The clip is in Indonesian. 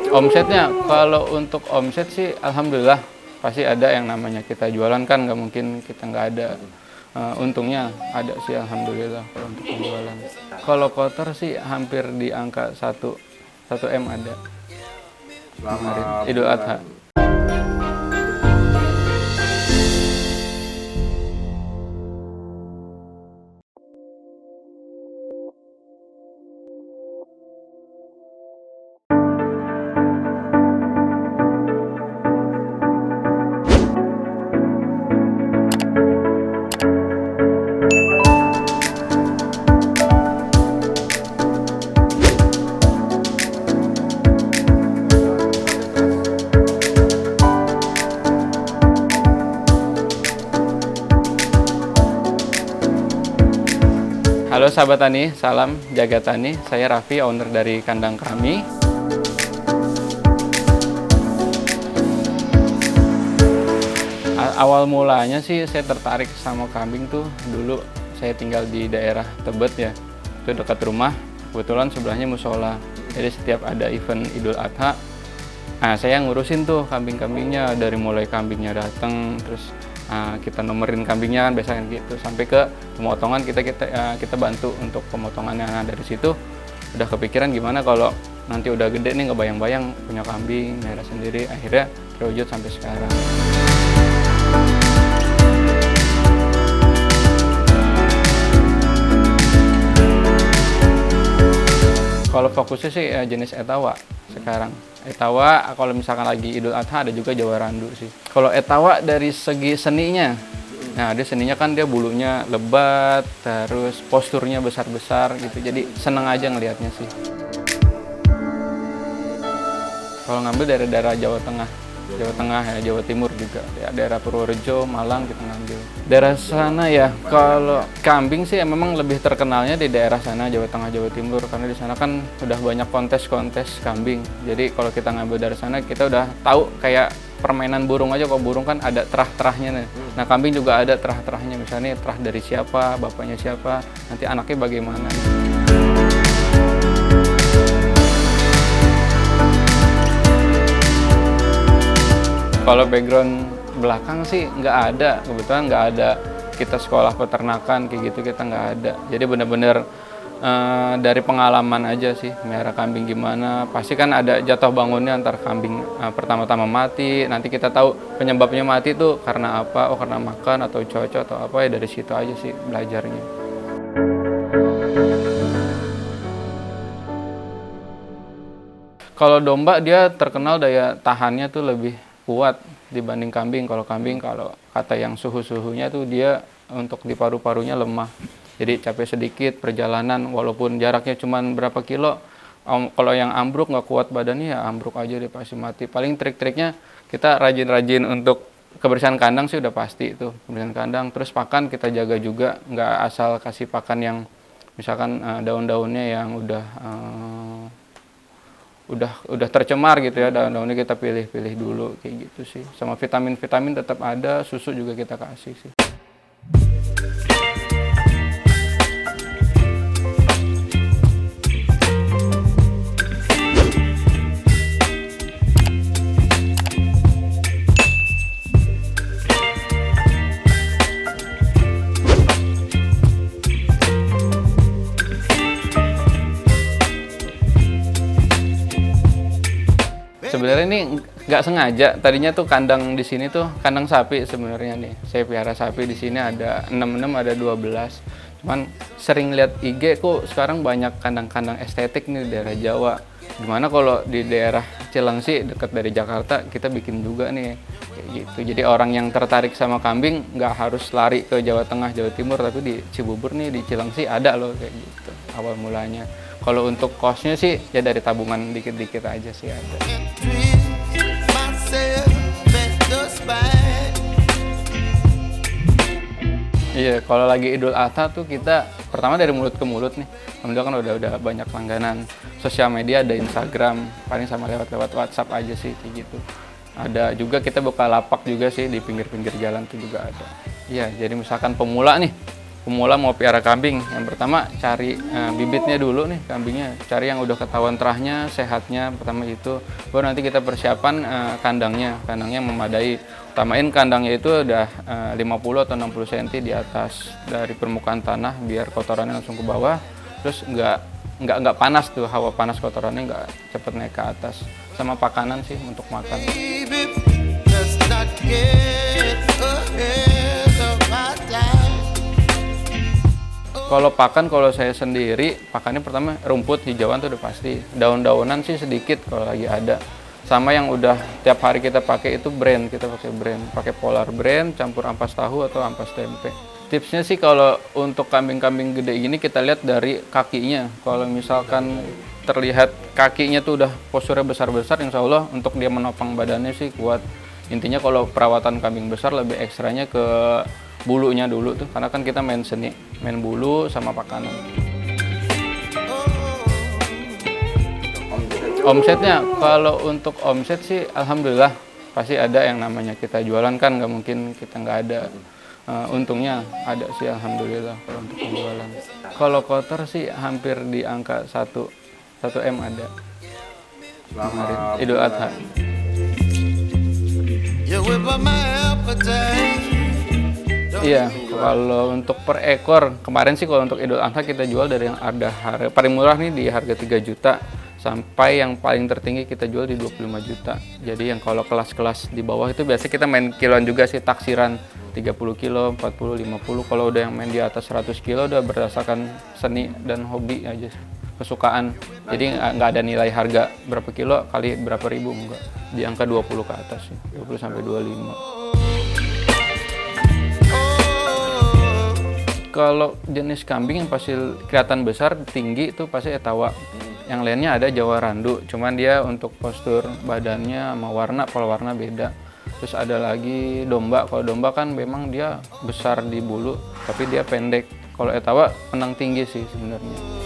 Omsetnya, kalau untuk omset sih alhamdulillah pasti ada. Yang namanya kita jualan kan nggak mungkin kita nggak ada. Untungnya ada sih alhamdulillah kalau untuk penjualan. Kalau kotor sih hampir di angka 1 M ada kemarin Selama Idul Adha. bulan. Halo sahabat tani, salam jaga tani. Saya Raffi, owner dari kandang kami. Awal mulanya sih saya tertarik sama kambing tuh dulu saya tinggal di daerah Tebet ya, itu dekat rumah. Kebetulan sebelahnya musola. Jadi setiap ada event Idul Adha, saya ngurusin tuh kambing-kambingnya, dari mulai kambingnya datang, terus kita nomerin kambingnya kan biasanya gitu, sampai ke pemotongan kita bantu untuk pemotongannya. Nah, dari situ udah kepikiran gimana kalau nanti udah gede nih ngebayang-bayang punya kambing merah sendiri, akhirnya terwujud sampai sekarang. Kalau fokusnya sih jenis etawa sekarang. Etawa kalau misalkan lagi Idul Adha, ada juga Jawa Randu sih. Kalau etawa dari segi seninya, nah dia seninya kan dia bulunya lebat, terus posturnya besar-besar gitu. Jadi seneng aja ngelihatnya sih. Kalau ngambil dari daerah Jawa Tengah ya, Jawa Timur juga, ya, daerah Purworejo, Malang kita ngambil. Daerah sana ya, kalau kambing sih memang lebih terkenalnya di daerah sana, Jawa Tengah, Jawa Timur, karena di sana kan udah banyak kontes-kontes kambing. Jadi kalau kita ngambil dari sana, kita udah tahu kayak permainan burung aja. Kalau burung kan ada terah-terahnya nih. Nah kambing juga ada terah-terahnya, misalnya terah dari siapa, bapaknya siapa, nanti anaknya bagaimana. Kalau background belakang sih nggak ada, kebetulan nggak ada kita sekolah peternakan kayak gitu, kita nggak ada. Jadi bener-bener dari pengalaman aja sih, melihara kambing gimana. Pasti kan ada jatuh bangunnya antar kambing pertama-tama mati, nanti kita tahu penyebabnya mati tuh karena apa, karena makan atau cuaca atau apa, ya dari situ aja sih belajarnya. Kalau domba dia terkenal daya tahannya tuh lebih kuat dibanding kambing. Kalau kambing, kalau kata yang suhu-suhunya tuh dia untuk di paru-parunya lemah. Jadi capek sedikit perjalanan, walaupun jaraknya cuma berapa kilo, kalau yang ambruk nggak kuat badannya ya ambruk aja dia pasti mati. Paling trik-triknya kita rajin-rajin untuk kebersihan kandang sih udah pasti itu. Kebersihan kandang, terus pakan kita jaga juga, nggak asal kasih pakan yang misalkan daun-daunnya yang udah tercemar gitu ya, daun-daunnya kita pilih-pilih dulu kayak gitu sih. Sama vitamin-vitamin tetap ada, susu juga kita kasih sih. Sebenarnya ini nggak sengaja, tadinya tuh kandang di sini tuh kandang sapi sebenarnya nih. Saya pelihara sapi di sini ada 6, ada 12. Cuman sering lihat IG kok sekarang banyak kandang-kandang estetik nih di daerah Jawa. Gimana kalau di daerah Cilengsi dekat dari Jakarta kita bikin juga nih kayak gitu. Jadi orang yang tertarik sama kambing nggak harus lari ke Jawa Tengah, Jawa Timur, tapi di Cibubur nih, di Cilengsi ada loh kayak gitu awal mulanya. Kalau untuk kosnya sih ya dari tabungan dikit-dikit aja sih ada. Iya, kalau lagi Idul Adha tuh kita pertama dari mulut ke mulut nih. Alhamdulillah kan udah banyak langganan. Sosial media ada Instagram, paling sama lewat WhatsApp aja sih kayak gitu. Ada juga kita buka lapak juga sih di pinggir-pinggir jalan tuh juga ada. Iya, jadi misalkan pemula nih pemula mau piara kambing, yang pertama cari bibitnya dulu nih kambingnya, cari yang udah ketahuan terahnya, sehatnya, pertama itu. Baru nanti kita persiapan kandangnya memadai. Utamain kandangnya itu udah 50 atau 60 cm di atas dari permukaan tanah biar kotorannya langsung ke bawah. Terus nggak panas tuh, hawa panas kotorannya nggak cepet naik ke atas. Sama pakanan sih untuk makan. Kalau pakan, kalau saya sendiri, pakannya pertama rumput hijauan tuh udah pasti. Daun-daunan sih sedikit kalau lagi ada. Sama yang udah tiap hari kita pakai itu brand, kita pakai Polar Brand, campur ampas tahu atau ampas tempe. Tipsnya sih kalau untuk kambing-kambing gede gini kita lihat dari kakinya. Kalau misalkan terlihat kakinya tuh udah posturnya besar-besar, insya Allah untuk dia menopang badannya sih kuat. Intinya kalau perawatan kambing besar lebih ekstranya ke bulunya dulu tuh, karena kan kita main seni, main bulu sama pakanan. Omsetnya, kalau untuk omset sih alhamdulillah pasti ada yang namanya kita jualan kan, nggak mungkin kita nggak ada. Untungnya ada sih alhamdulillah kalau untuk penjualan. Kalau kotor sih hampir di angka 1 M ada. Selamat Idul Adha. Iya, kalau untuk per ekor, kemarin sih kalau untuk Idul Adha kita jual dari yang ada harga paling murah nih di harga 3 juta sampai yang paling tertinggi kita jual di 25 juta. Jadi yang kalau kelas-kelas di bawah itu biasanya kita main kiloan juga sih, taksiran 30 kilo, 40, 50. Kalau udah yang main di atas 100 kilo udah berdasarkan seni dan hobi aja, kesukaan. Jadi nggak ada nilai harga berapa kilo kali berapa ribu, enggak. Di angka 20 ke atas sih, 20 sampai 25. Kalau jenis kambing yang pasti kelihatan besar, tinggi itu pasti Etawa. Yang lainnya ada Jawa Randu, cuman dia untuk postur badannya sama warna, pola warna beda. Terus ada lagi domba. Kalau domba kan memang dia besar di bulu, tapi dia pendek. Kalau Etawa menang tinggi sih sebenarnya.